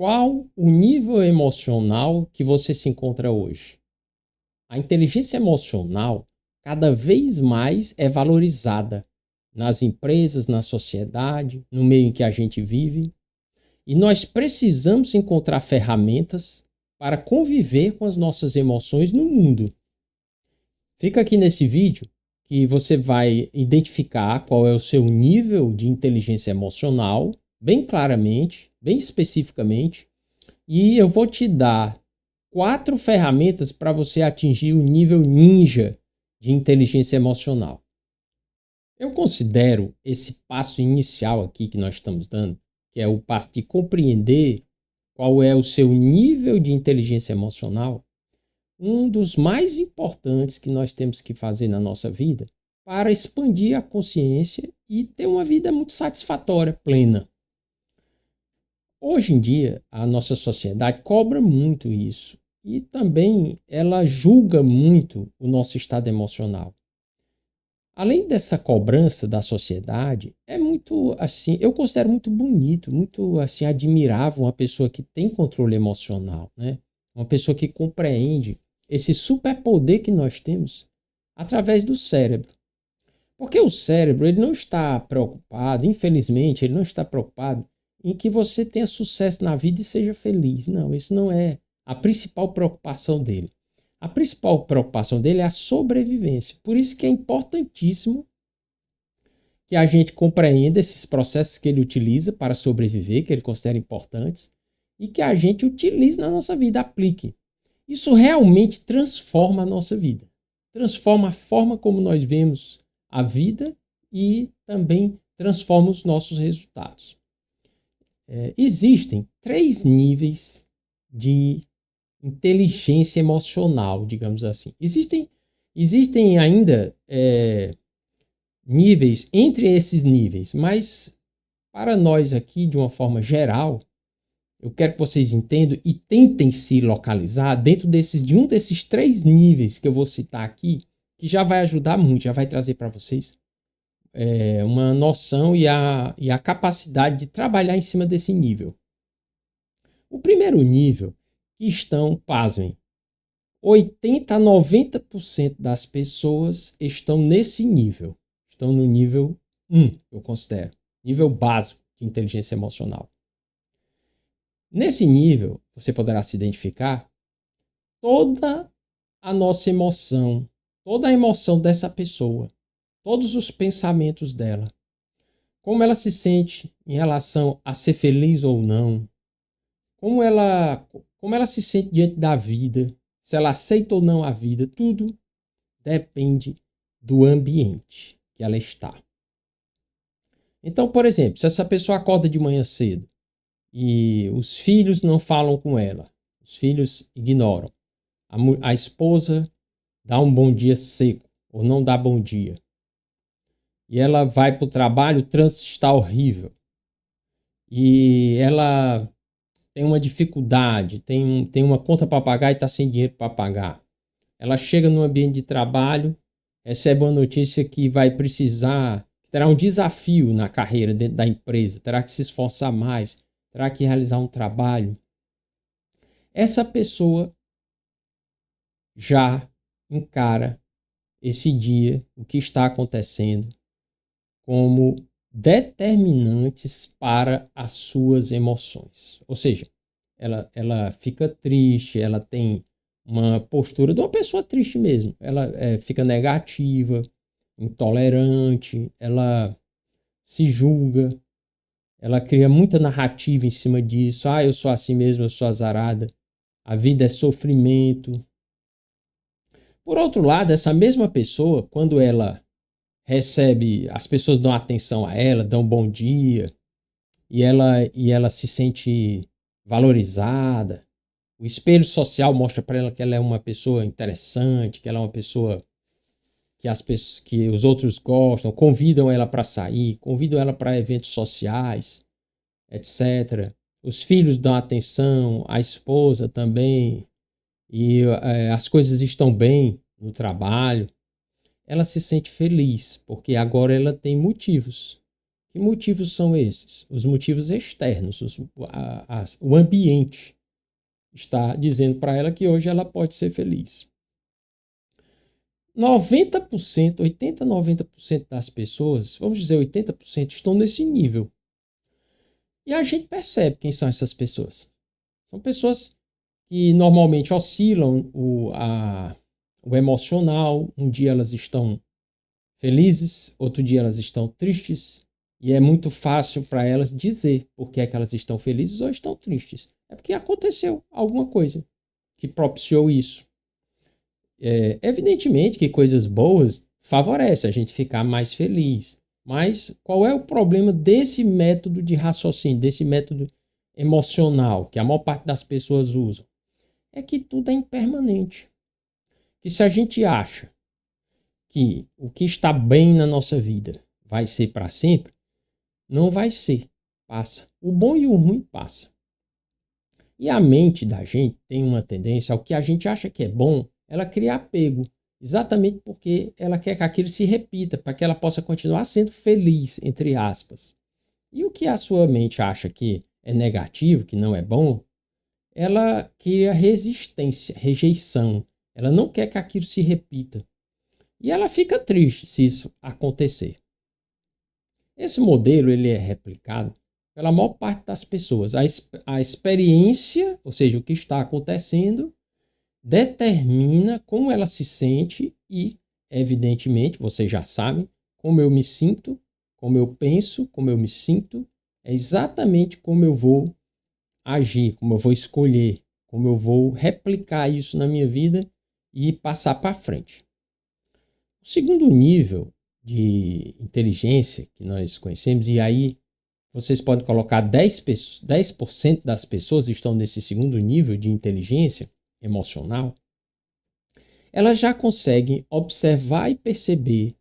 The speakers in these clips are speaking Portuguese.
Qual o nível emocional que você se encontra hoje? A inteligência emocional cada vez mais é valorizada nas empresas, na sociedade, no meio em que a gente vive. E nós precisamos encontrar ferramentas para conviver com as nossas emoções no mundo. Fica aqui nesse vídeo que você vai identificar qual é o seu nível de inteligência emocional, bem claramente, bem especificamente, e eu vou te dar 4 ferramentas para você atingir o nível ninja de inteligência emocional. Eu considero esse passo inicial aqui que nós estamos dando, que é o passo de compreender qual é o seu nível de inteligência emocional, um dos mais importantes que nós temos que fazer na nossa vida para expandir a consciência e ter uma vida muito satisfatória, plena. Hoje em dia, a nossa sociedade cobra muito isso e também ela julga muito o nosso estado emocional. Além dessa cobrança da sociedade, é muito assim, eu considero muito bonito, muito assim admirável uma pessoa que tem controle emocional, né? Uma pessoa que compreende esse superpoder que nós temos através do cérebro. Porque o cérebro, ele não está preocupado, infelizmente, ele não está preocupado em que você tenha sucesso na vida e seja feliz. Não, isso não é a principal preocupação dele. A principal preocupação dele é a sobrevivência. Por isso que é importantíssimo que a gente compreenda esses processos que ele utiliza para sobreviver, que ele considera importantes, e que a gente utilize na nossa vida, aplique. Isso realmente transforma a nossa vida. Transforma a forma como nós vemos a vida e também transforma os nossos resultados. Existem 3 níveis de inteligência emocional, digamos assim. Existem ainda níveis entre esses níveis, mas para nós aqui, de uma forma geral, eu quero que vocês entendam e tentem se localizar dentro de um desses 3 níveis que eu vou citar aqui, que já vai ajudar muito, já vai trazer para vocês uma noção e a capacidade de trabalhar em cima desse nível. O primeiro nível, que estão, pasmem, 80 a 90% das pessoas estão nesse nível. Estão no nível 1, eu considero. Nível básico de inteligência emocional. Nesse nível, você poderá se identificar toda a nossa emoção, toda a emoção dessa pessoa, todos os pensamentos dela, como ela se sente em relação a ser feliz ou não, como ela se sente diante da vida, se ela aceita ou não a vida, tudo depende do ambiente que ela está. Então, por exemplo, se essa pessoa acorda de manhã cedo e os filhos não falam com ela, os filhos ignoram, a esposa dá um bom dia seco ou não dá bom dia, e ela vai para o trabalho, o trânsito está horrível, e ela tem uma dificuldade, tem uma conta para pagar e está sem dinheiro para pagar. Ela chega no ambiente de trabalho, recebe uma notícia que vai precisar, terá um desafio na carreira dentro da empresa, terá que se esforçar mais, terá que realizar um trabalho. Essa pessoa já encara esse dia, o que está acontecendo, como determinantes para as suas emoções. Ou seja, ela fica triste, ela tem uma postura de uma pessoa triste mesmo. Ela fica negativa, intolerante, ela se julga, ela cria muita narrativa em cima disso. Ah, eu sou assim mesmo, eu sou azarada. A vida é sofrimento. Por outro lado, essa mesma pessoa, quando ela recebe, as pessoas dão atenção a ela, dão bom dia, e ela se sente valorizada. O espelho social mostra para ela que ela é uma pessoa interessante, que ela é uma pessoa que os outros gostam, convidam ela para sair, convidam ela para eventos sociais, etc. Os filhos dão atenção, a esposa também, e as coisas estão bem no trabalho. Ela se sente feliz, porque agora ela tem motivos Que motivos são esses? Os motivos externos, o ambiente está dizendo para ela que hoje ela pode ser feliz. 90%, 80%, 90% das pessoas, vamos dizer 80%, estão nesse nível. E a gente percebe quem são essas pessoas. São pessoas que normalmente oscilam o emocional. Um dia elas estão felizes, outro dia elas estão tristes. E é muito fácil para elas dizer por que é que elas estão felizes ou estão tristes. É porque aconteceu alguma coisa que propiciou isso. Evidentemente que coisas boas favorecem a gente ficar mais feliz. Mas qual é o problema desse método de raciocínio, desse método emocional que a maior parte das pessoas usam? É que tudo é impermanente. Que se a gente acha que o que está bem na nossa vida vai ser para sempre, não vai ser. Passa. O bom e o ruim passa. E a mente da gente tem uma tendência ao que a gente acha que é bom, ela cria apego. Exatamente porque ela quer que aquilo se repita, para que ela possa continuar sendo feliz, entre aspas. E o que a sua mente acha que é negativo, que não é bom, ela cria resistência, rejeição. Ela não quer que aquilo se repita. E ela fica triste se isso acontecer. Esse modelo ele é replicado pela maior parte das pessoas. A experiência, ou seja, o que está acontecendo, determina como ela se sente e, evidentemente, vocês já sabem, como eu me sinto, como eu penso, como eu me sinto, é exatamente como eu vou agir, como eu vou escolher, como eu vou replicar isso na minha vida e passar para frente. O segundo nível de inteligência que nós conhecemos, e aí vocês podem colocar 10% das pessoas estão nesse segundo nível de inteligência emocional, elas já conseguem observar e perceber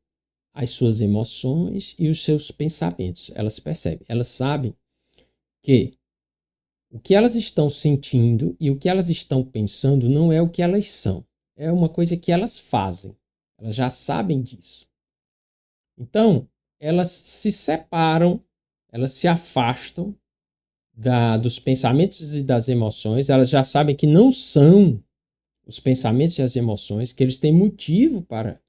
as suas emoções e os seus pensamentos. Elas percebem, elas sabem que o que elas estão sentindo e o que elas estão pensando não é o que elas são. É uma coisa que elas fazem. Elas já sabem disso. Então, elas se separam, elas se afastam dos pensamentos e das emoções. Elas já sabem que não são os pensamentos e as emoções, que eles têm motivo para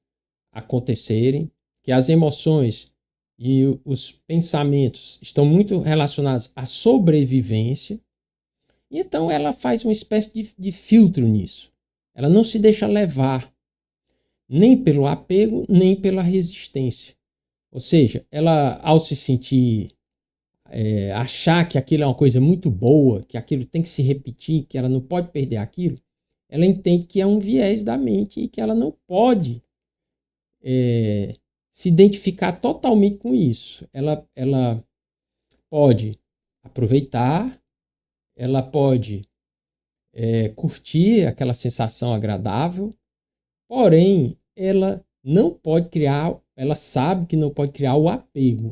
acontecerem, que as emoções e os pensamentos estão muito relacionados à sobrevivência. Então ela faz uma espécie de filtro nisso. Ela não se deixa levar nem pelo apego, nem pela resistência. Ou seja, ela ao se sentir, achar que aquilo é uma coisa muito boa, que aquilo tem que se repetir, que ela não pode perder aquilo, ela entende que é um viés da mente e que ela não pode se identificar totalmente com isso. Ela pode aproveitar, ela pode curtir aquela sensação agradável, porém, ela não pode criar, ela sabe que não pode criar o apego.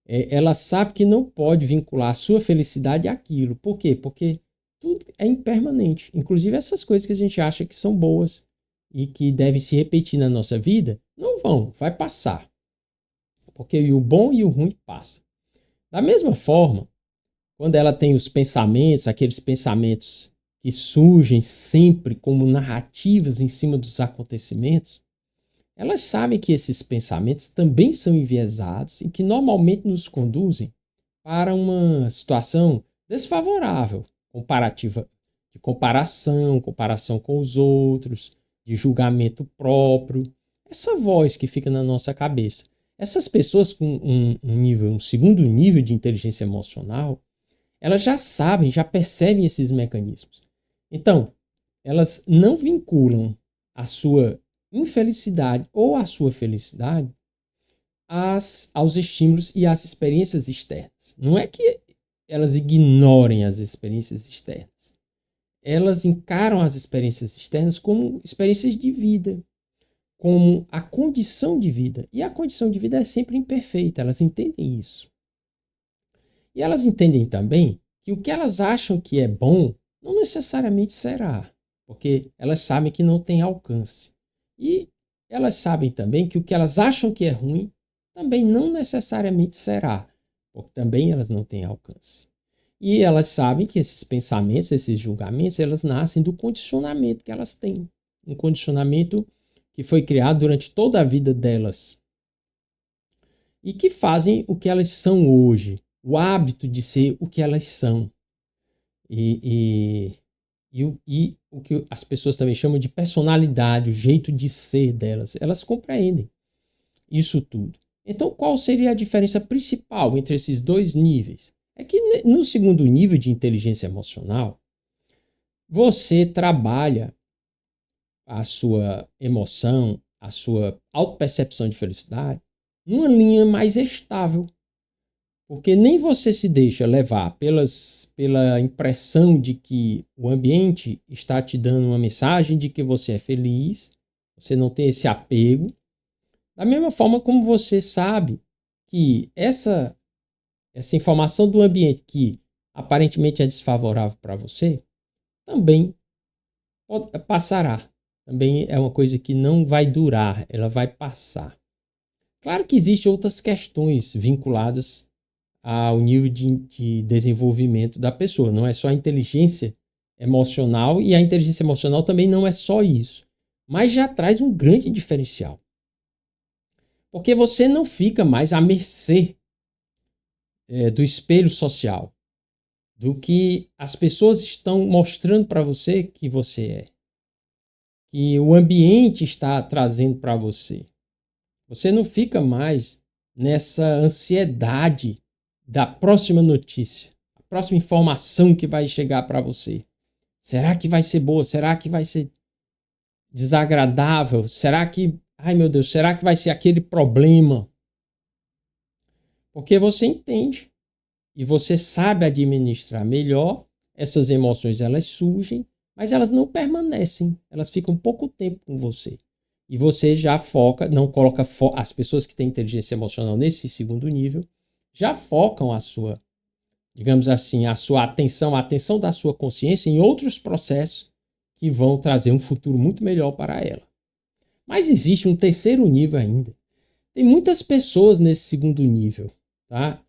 Ela sabe que não pode vincular a sua felicidade àquilo. Por quê? Porque tudo é impermanente. Inclusive essas coisas que a gente acha que são boas e que devem se repetir na nossa vida, não vão, vai passar. Porque o bom e o ruim passam. Da mesma forma, quando ela tem os pensamentos, aqueles pensamentos que surgem sempre como narrativas em cima dos acontecimentos, elas sabem que esses pensamentos também são enviesados e que normalmente nos conduzem para uma situação desfavorável, de comparação com os outros, de julgamento próprio. Essa voz que fica na nossa cabeça. Essas pessoas com um segundo nível de inteligência emocional, elas já sabem, já percebem esses mecanismos. Então, elas não vinculam a sua infelicidade ou a sua felicidade aos estímulos e às experiências externas. Não é que elas ignorem as experiências externas. Elas encaram as experiências externas como experiências de vida, como a condição de vida. E a condição de vida é sempre imperfeita, elas entendem isso. E elas entendem também que o que elas acham que é bom não necessariamente será, porque elas sabem que não tem alcance. E elas sabem também que o que elas acham que é ruim também não necessariamente será, porque também elas não têm alcance. E elas sabem que esses pensamentos, esses julgamentos, elas nascem do condicionamento que elas têm. Um condicionamento que foi criado durante toda a vida delas. E que fazem o que elas são hoje. O hábito de ser o que elas são. E o que as pessoas também chamam de personalidade, o jeito de ser delas. Elas compreendem isso tudo. Então, qual seria a diferença principal entre esses dois níveis? É que no segundo nível de inteligência emocional, você trabalha a sua emoção, a sua autopercepção de felicidade numa linha mais estável. Porque nem você se deixa levar pela impressão de que o ambiente está te dando uma mensagem de que você é feliz, você não tem esse apego. Da mesma forma como você sabe que essa informação do ambiente que aparentemente é desfavorável para você, também passará. Também é uma coisa que não vai durar, ela vai passar. Claro que existem outras questões vinculadas ao nível de desenvolvimento da pessoa. Não é só a inteligência emocional, e a inteligência emocional também não é só isso. Mas já traz um grande diferencial. Porque você não fica mais à mercê do espelho social, do que as pessoas estão mostrando para você que você é, que o ambiente está trazendo para você. Você não fica mais nessa ansiedade da próxima notícia, a próxima informação que vai chegar para você. Será que vai ser boa? Será que vai ser desagradável? Será que, ai meu Deus, será que vai ser aquele problema? Porque você entende e você sabe administrar melhor essas emoções. Elas surgem, mas elas não permanecem. Elas ficam pouco tempo com você. E você já foca, não coloca as pessoas que têm inteligência emocional nesse segundo nível, já focam a sua, digamos assim, a sua atenção, a atenção da sua consciência em outros processos que vão trazer um futuro muito melhor para ela. Mas existe um terceiro nível ainda. Tem muitas pessoas nesse segundo nível, tá?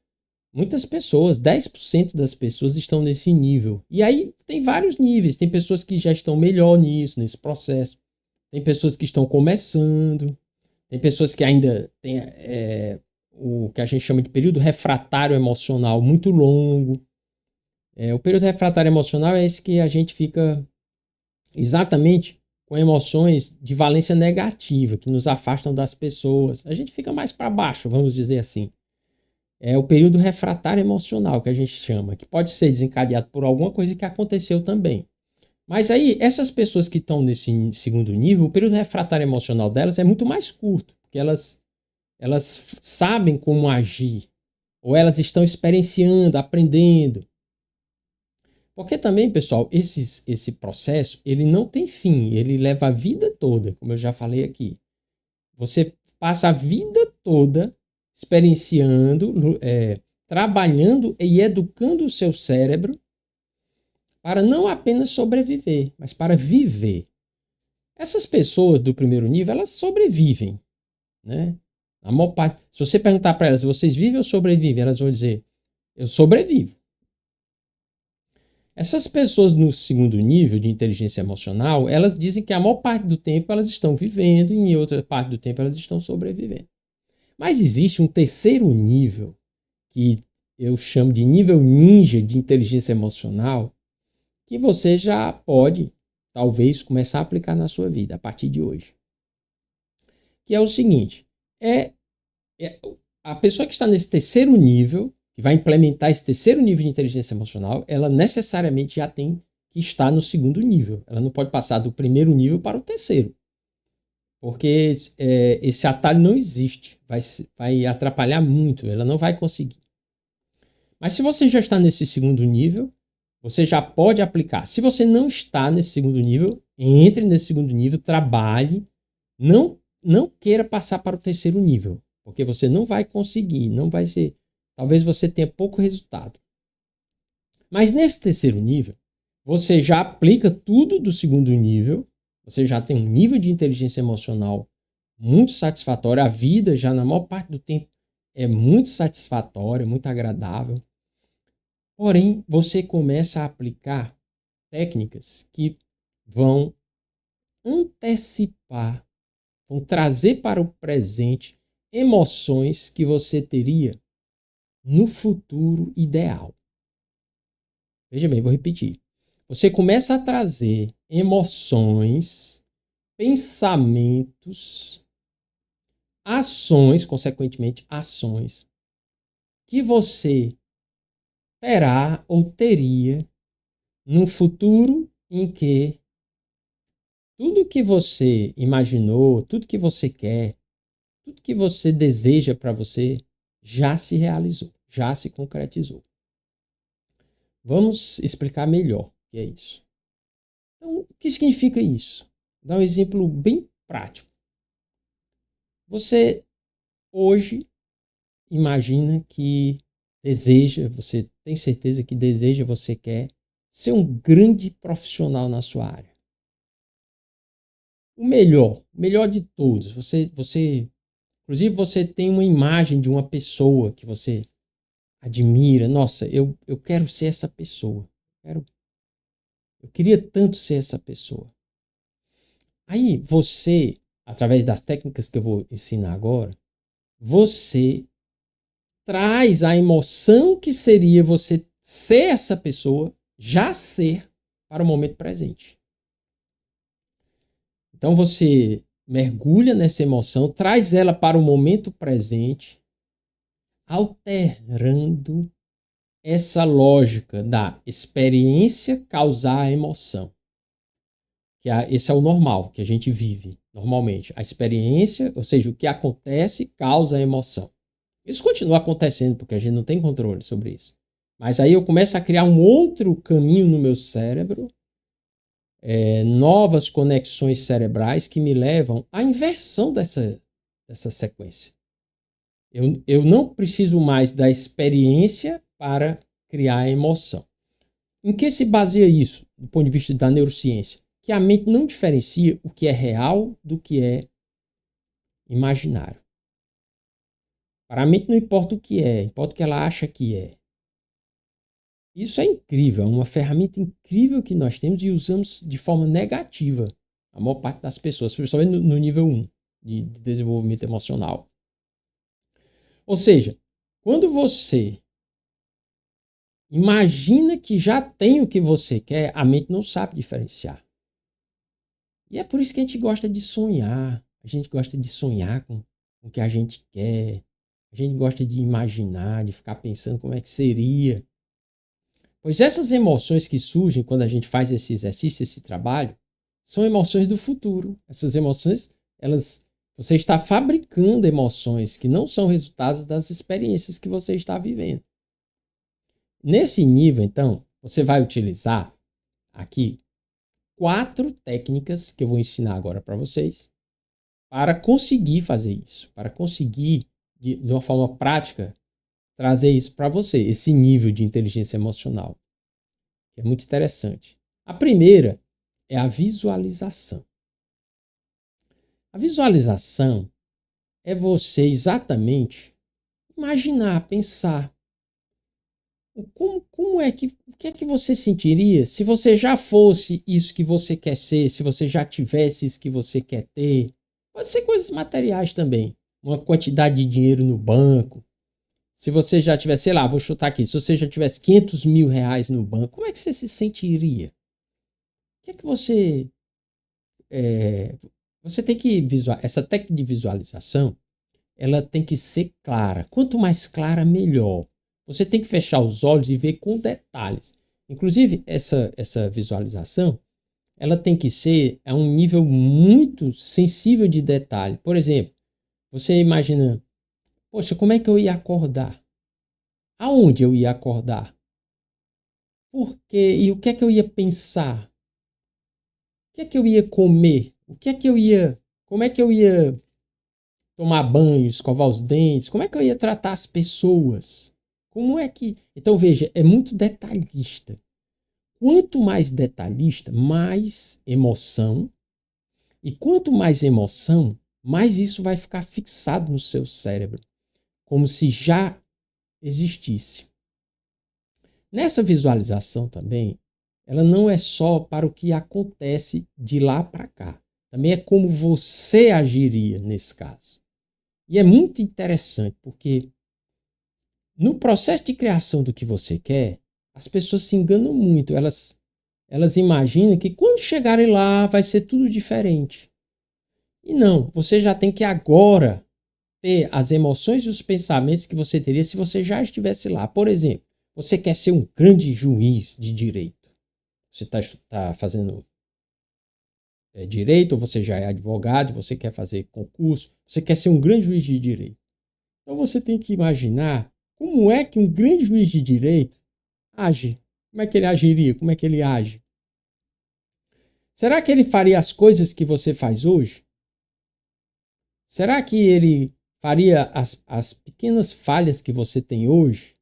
Muitas pessoas, 10% das pessoas estão nesse nível. E aí tem vários níveis. Tem pessoas que já estão melhor nisso, nesse processo. Tem pessoas que estão começando. Tem pessoas que ainda têm o que a gente chama de período refratário emocional muito longo. O período refratário emocional é esse que a gente fica exatamente com emoções de valência negativa, que nos afastam das pessoas. A gente fica mais para baixo, vamos dizer assim. É o período refratário emocional que a gente chama, que pode ser desencadeado por alguma coisa que aconteceu também. Mas aí, essas pessoas que estão nesse segundo nível, o período refratário emocional delas é muito mais curto, porque elas sabem como agir, ou elas estão experienciando, aprendendo. Porque também, pessoal, esse processo, ele não tem fim, ele leva a vida toda, como eu já falei aqui. Você passa a vida toda experienciando, trabalhando e educando o seu cérebro para não apenas sobreviver, mas para viver. Essas pessoas do primeiro nível, elas sobrevivem, né? A maior parte, se você perguntar para elas, vocês vivem ou sobrevivem? Elas vão dizer, eu sobrevivo. Essas pessoas no segundo nível de inteligência emocional, elas dizem que a maior parte do tempo elas estão vivendo e em outra parte do tempo elas estão sobrevivendo. Mas existe um terceiro nível, que eu chamo de nível ninja de inteligência emocional, que você já pode, talvez, começar a aplicar na sua vida a partir de hoje. Que é o seguinte, a pessoa que está nesse terceiro nível, que vai implementar esse terceiro nível de inteligência emocional, ela necessariamente já tem que estar no segundo nível. Ela não pode passar do primeiro nível para o terceiro. Porque esse atalho não existe. Vai atrapalhar muito. Ela não vai conseguir. Mas se você já está nesse segundo nível, você já pode aplicar. Se você não está nesse segundo nível, entre nesse segundo nível, trabalhe. Não queira passar para o terceiro nível. Porque você não vai conseguir. Não vai ser. Talvez você tenha pouco resultado. Mas nesse terceiro nível, você já aplica tudo do segundo nível. Você já tem um nível de inteligência emocional muito satisfatório. A vida já, na maior parte do tempo, é muito satisfatória, muito agradável. Porém, você começa a aplicar técnicas que vão antecipar, vão trazer para o presente emoções que você teria no futuro ideal. Veja bem, vou repetir. Você começa a trazer emoções, pensamentos, ações, consequentemente, ações, que você terá ou teria num futuro em que tudo que você imaginou, tudo que você quer, tudo que você deseja para você já se realizou, já se concretizou. Vamos explicar melhor o que é isso. Então, o que significa isso? Vou dar um exemplo bem prático. Você hoje imagina que deseja, você tem certeza que deseja, você quer ser um grande profissional na sua área. O melhor de todos. Inclusive, você tem uma imagem de uma pessoa que você admira. Nossa, eu quero ser essa pessoa. Eu queria tanto ser essa pessoa. Aí você, através das técnicas que eu vou ensinar agora, você traz a emoção que seria você ser essa pessoa, já ser, para o momento presente. Então você mergulha nessa emoção, traz ela para o momento presente, alterando essa lógica da experiência causar a emoção. Esse é o normal que a gente vive normalmente. A experiência, ou seja, o que acontece, causa a emoção. Isso continua acontecendo porque a gente não tem controle sobre isso. Mas aí eu começo a criar um outro caminho no meu cérebro, novas conexões cerebrais que me levam à inversão dessa sequência. Eu não preciso mais da experiência para criar a emoção. Em que se baseia isso, do ponto de vista da neurociência? Que a mente não diferencia o que é real do que é imaginário. Para a mente não importa o que é, importa o que ela acha que é. Isso é incrível, é uma ferramenta incrível que nós temos e usamos de forma negativa a maior parte das pessoas, principalmente no nível 1 de desenvolvimento emocional. Ou seja, quando você imagina que já tem o que você quer, a mente não sabe diferenciar. E é por isso que a gente gosta de sonhar. A gente gosta de sonhar com o que a gente quer. A gente gosta de imaginar, de ficar pensando como é que seria. Pois essas emoções que surgem quando a gente faz esse exercício, esse trabalho, são emoções do futuro. Essas emoções, você está fabricando emoções que não são resultados das experiências que você está vivendo. Nesse nível, então, você vai utilizar aqui 4 técnicas que eu vou ensinar agora para vocês para conseguir fazer isso, para conseguir, de uma forma prática, trazer isso para você, esse nível de inteligência emocional, que é muito interessante. A primeira é a visualização. A visualização é você exatamente imaginar, pensar o que é que você sentiria se você já fosse isso que você quer ser, se você já tivesse isso que você quer ter. Pode ser coisas materiais também, uma quantidade de dinheiro no banco. Se você já tivesse, sei lá, vou chutar aqui, se você já tivesse 500 mil reais no banco, como é que você se sentiria? O que é que você... você tem que visualizar, essa técnica de visualização, ela tem que ser clara. Quanto mais clara, melhor. Você tem que fechar os olhos e ver com detalhes. Inclusive, essa visualização, ela tem que ser a um nível muito sensível de detalhe. Por exemplo, você imagina, poxa, como é que eu ia acordar? Aonde eu ia acordar? Por quê? E o que é que eu ia pensar? O que é que eu ia comer? Como é que eu ia tomar banho, escovar os dentes? Como é que eu ia tratar as pessoas? Como é que... Então, veja, é muito detalhista. Quanto mais detalhista, mais emoção. E quanto mais emoção, mais isso vai ficar fixado no seu cérebro. como se já existisse. Nessa visualização também, ela não é só para o que acontece de lá para cá. Também é como você agiria nesse caso. E é muito interessante, porque no processo de criação do que você quer, as pessoas se enganam muito. Elas imaginam que quando chegarem lá vai ser tudo diferente. E não, você já tem que agora ter as emoções e os pensamentos que você teria se você já estivesse lá. Por exemplo, você quer ser um grande juiz de direito. Você está fazendo direito, ou você já é advogado, você quer fazer concurso, você quer ser um grande juiz de direito. Então você tem que imaginar como é que um grande juiz de direito age. Como é que ele agiria? Como é que ele age? Será que ele faria as coisas que você faz hoje? Será que ele faria as pequenas falhas que você tem hoje,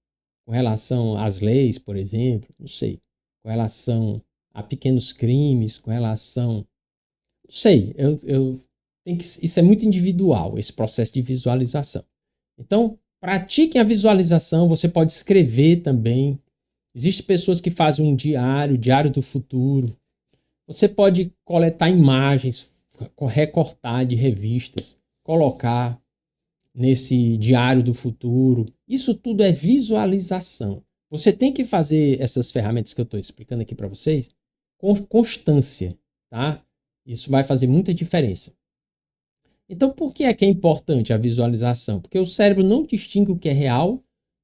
com relação às leis, por exemplo? Não sei. Com relação a pequenos crimes, com relação... Não sei. Isso é muito individual, esse processo de visualização. Então, pratiquem a visualização. Você pode escrever também. Existem pessoas que fazem um diário do futuro. Você pode coletar imagens, recortar de revistas, colocar nesse diário do futuro. Isso tudo é visualização. Você tem que fazer essas ferramentas que eu estou explicando aqui para vocês com constância, tá? Isso vai fazer muita diferença. Então, por que é importante a visualização? Porque o cérebro não distingue o que é real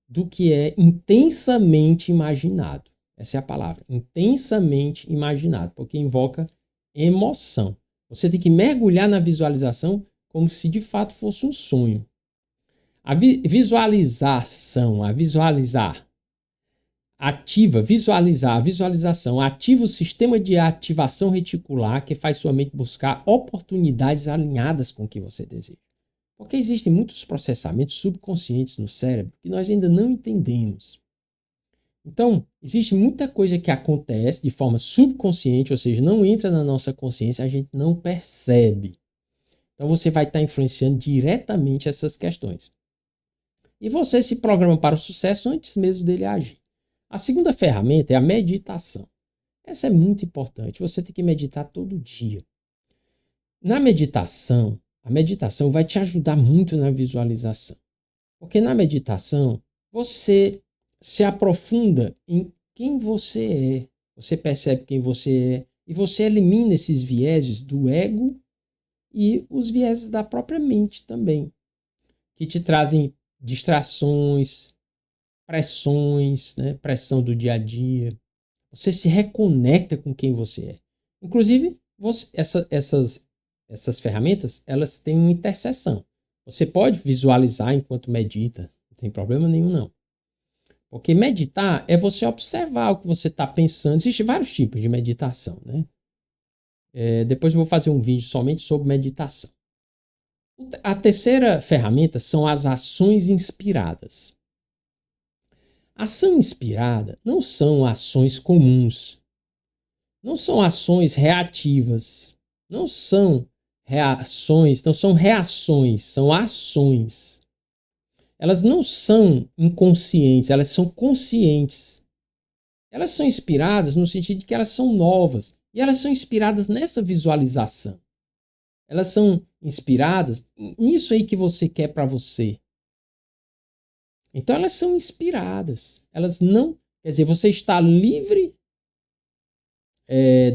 do que é intensamente imaginado. Essa é a palavra, intensamente imaginado, porque invoca emoção. Você tem que mergulhar na visualização como se de fato fosse um sonho. A visualização ativa o sistema de ativação reticular que faz sua mente buscar oportunidades alinhadas com o que você deseja. Porque existem muitos processamentos subconscientes no cérebro que nós ainda não entendemos. Então, existe muita coisa que acontece de forma subconsciente, ou seja, não entra na nossa consciência, a gente não percebe. Então, você vai estar influenciando diretamente essas questões. E você se programa para o sucesso antes mesmo dele agir. A segunda ferramenta é a meditação. Essa é muito importante. Você tem que meditar todo dia. Na meditação, a meditação vai te ajudar muito na visualização. Porque na meditação, você se aprofunda em quem você é. Você percebe quem você é. E você elimina esses vieses do ego e os vieses da própria mente também. Que te trazem distrações, pressões, né? Pressão do dia a dia. Você se reconecta com quem você é. Inclusive, essas ferramentas, elas têm uma interseção. Você pode visualizar enquanto medita. Não tem problema nenhum, não. Porque meditar é você observar o que você está pensando. Existem vários tipos de meditação, né? Depois eu vou fazer um vídeo somente sobre meditação. A terceira ferramenta são as ações inspiradas. Ação inspirada não são ações comuns. Não são ações reativas. Não são reações, não são reações, são ações. Elas não são inconscientes, elas são conscientes. Elas são inspiradas no sentido de que elas são novas. E elas são inspiradas nessa visualização. Elas são inspiradas nisso aí que você quer para você. Então elas são inspiradas. Elas não... Quer dizer, você está livre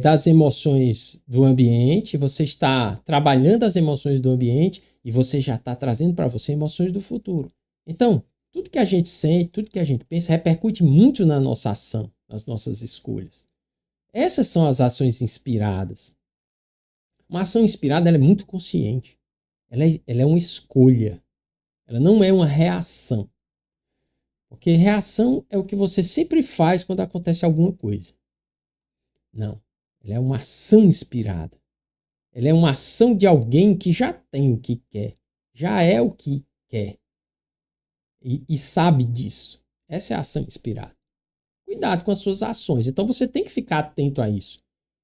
das emoções do ambiente, você está trabalhando as emoções do ambiente e você já está trazendo para você emoções do futuro. Então, tudo que a gente sente, tudo que a gente pensa, repercute muito na nossa ação, nas nossas escolhas. Essas são as ações inspiradas. Uma ação inspirada ela é muito consciente. Ela é uma escolha. Ela não é uma reação. Porque reação é o que você sempre faz quando acontece alguma coisa. Não. Ela é uma ação inspirada. Ela é uma ação de alguém que já tem o que quer. Já é o que quer. E sabe disso. Essa é a ação inspirada. Cuidado com as suas ações. Então você tem que ficar atento a isso.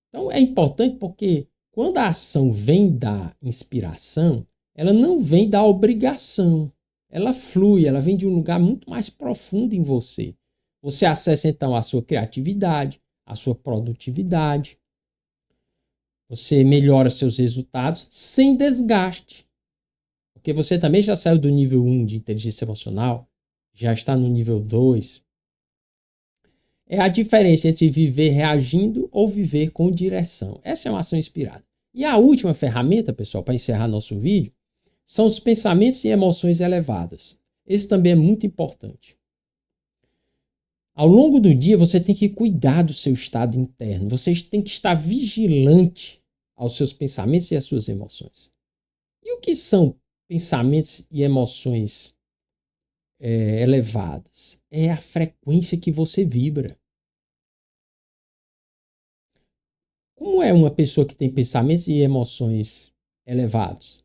Então é importante porque quando a ação vem da inspiração, ela não vem da obrigação. ela flui, ela vem de um lugar muito mais profundo em você. Você acessa então a sua criatividade, a sua produtividade. Você melhora seus resultados sem desgaste. Porque você também já saiu do nível 1 de inteligência emocional, já está no nível 2. É a diferença entre viver reagindo ou viver com direção. Essa é uma ação inspirada. E a última ferramenta, pessoal, para encerrar nosso vídeo, são os pensamentos e emoções elevadas. Esse também é muito importante. Ao longo do dia, você tem que cuidar do seu estado interno. Você tem que estar vigilante aos seus pensamentos e às suas emoções. E o que são pensamentos e emoções elevadas? É a frequência que você vibra. Como é uma pessoa que tem pensamentos e emoções elevados?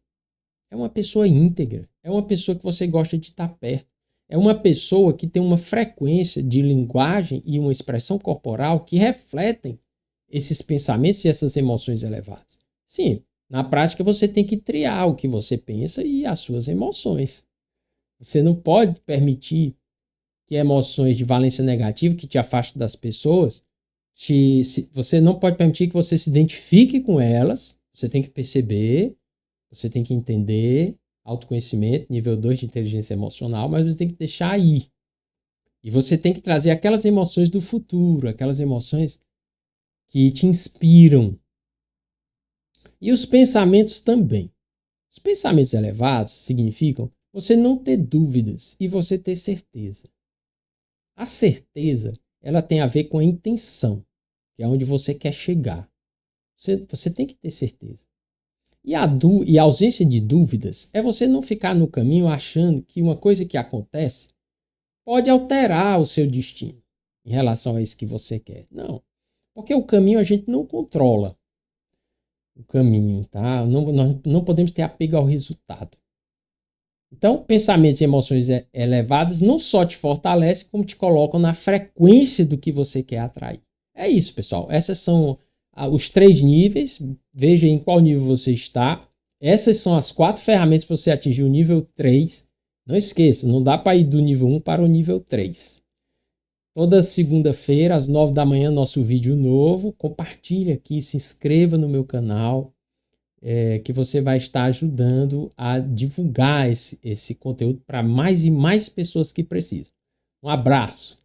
É uma pessoa íntegra. É uma pessoa que você gosta de estar perto. É uma pessoa que tem uma frequência de linguagem e uma expressão corporal que refletem esses pensamentos e essas emoções elevadas. Sim, na prática você tem que triar o que você pensa e as suas emoções. Você não pode permitir que emoções de valência negativa que te afastem das pessoas, você não pode permitir que você se identifique com elas. Você tem que perceber, você tem que entender, autoconhecimento, nível 2 de inteligência emocional, mas você tem que deixar ir. E você tem que trazer aquelas emoções do futuro, aquelas emoções que te inspiram. E os pensamentos também. Os pensamentos elevados significam você não ter dúvidas e você ter certeza. A certeza, ela tem a ver com a intenção, que é onde você quer chegar. Você tem que ter certeza. E a ausência de dúvidas é você não ficar no caminho achando que uma coisa que acontece pode alterar o seu destino em relação a isso que você quer. Não. Porque o caminho a gente não controla. O caminho, tá? Nós não podemos ter apego ao resultado. Então, pensamentos e emoções elevadas não só te fortalecem, como te colocam na frequência do que você quer atrair. É isso, pessoal. Esses são os 3 níveis. Veja em qual nível você está. Essas são as 4 ferramentas para você atingir o nível 3. Não esqueça, não dá para ir do nível 1 para o nível 3. Toda segunda-feira, às 9 da manhã, nosso vídeo novo. Compartilhe aqui, se inscreva no meu canal. Que você vai estar ajudando a divulgar esse conteúdo para mais e mais pessoas que precisam. Um abraço!